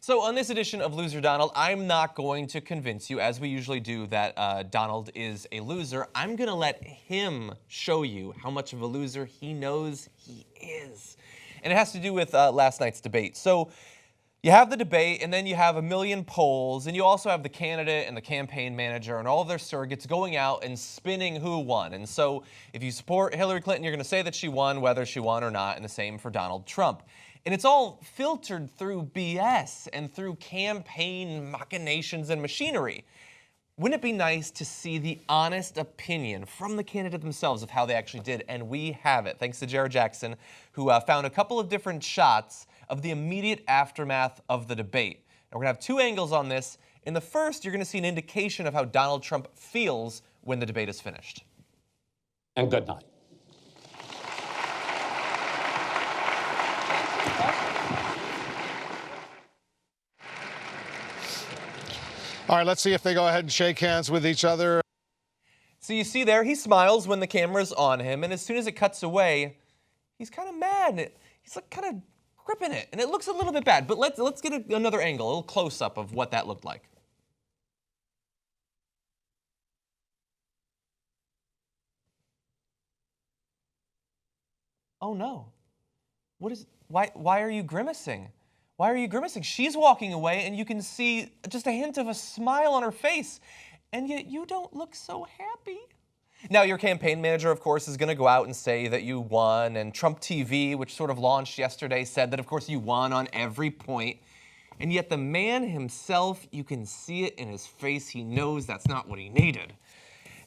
So on this edition of Loser Donald, I'm not going to convince you, as we usually do, that Donald is a loser. I'm going to let him show you how much of a loser he knows he is. And it has to do with last night's debate. So you have the debate, and then you have a million polls, and you also have the candidate and the campaign manager and all of their surrogates going out and spinning who won. And so if you support Hillary Clinton, you're going to say that she won, whether she won or not, and the same for Donald Trump. And it's all filtered through BS and through campaign machinations and machinery. Wouldn't it be nice to see the honest opinion from the candidate themselves of how they actually did? And we have it, thanks to Jared Jackson, who found a couple of different shots of the immediate aftermath of the debate. And we're going to have two angles on this. In the first, you're going to see an indication of how Donald Trump feels when the debate is finished. And good night. All right, let's see if they go ahead and shake hands with each other. So you see there, he smiles when the camera's on him, and as soon as it cuts away, he's kind of mad. He's like kind of gripping it, and it looks a little bit bad. But let's get another angle, a little close-up of what that looked like. Oh no. Why are you grimacing? Why are you grimacing? She's walking away, and you can see just a hint of a smile on her face, and yet you don't look so happy. Now, your campaign manager, of course, is going to go out and say that you won, and Trump TV, which sort of launched yesterday, said that, of course, you won on every point. And yet the man himself, you can see it in his face. He knows that's not what he needed,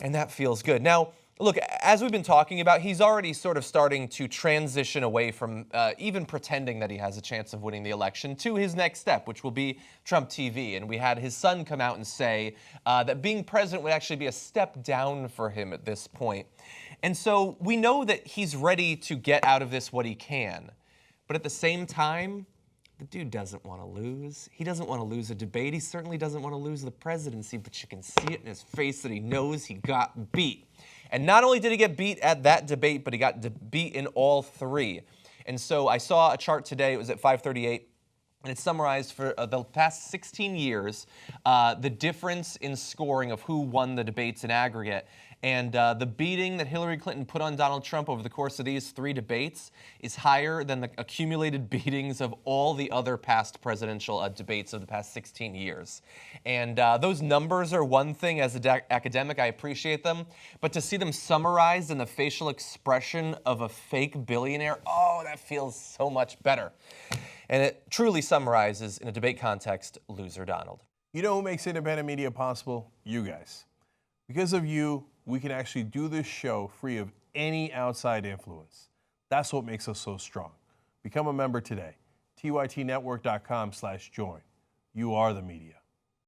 and that feels good. Now, look, as we've been talking about, he's already sort of starting to transition away from even pretending that he has a chance of winning the election to his next step, which will be Trump TV. And we had his son come out and say that being president would actually be a step down for him at this point. And so we know that he's ready to get out of this what he can. But at the same time, the dude doesn't want to lose. He doesn't want to lose a debate. He certainly doesn't want to lose the presidency, but you can see it in his face that he knows he got beat. And not only did he get beat at that debate, but he got beat in all three. And so I saw a chart today, it was at 5:38, and it summarized for the past 16 years the difference in scoring of who won the debates in aggregate. And the beating that Hillary Clinton put on Donald Trump over the course of these three debates is higher than the accumulated beatings of all the other past presidential debates of the past 16 years. And those numbers are one thing. As an academic, I appreciate them. But to see them summarized in the facial expression of a fake billionaire, oh, that feels so much better. And it truly summarizes, in a debate context, Loser Donald. You know who makes independent media possible? You guys. Because of you, we can actually do this show free of any outside influence. That's what makes us so strong. Become a member today. tytnetwork.com/join. You are the media.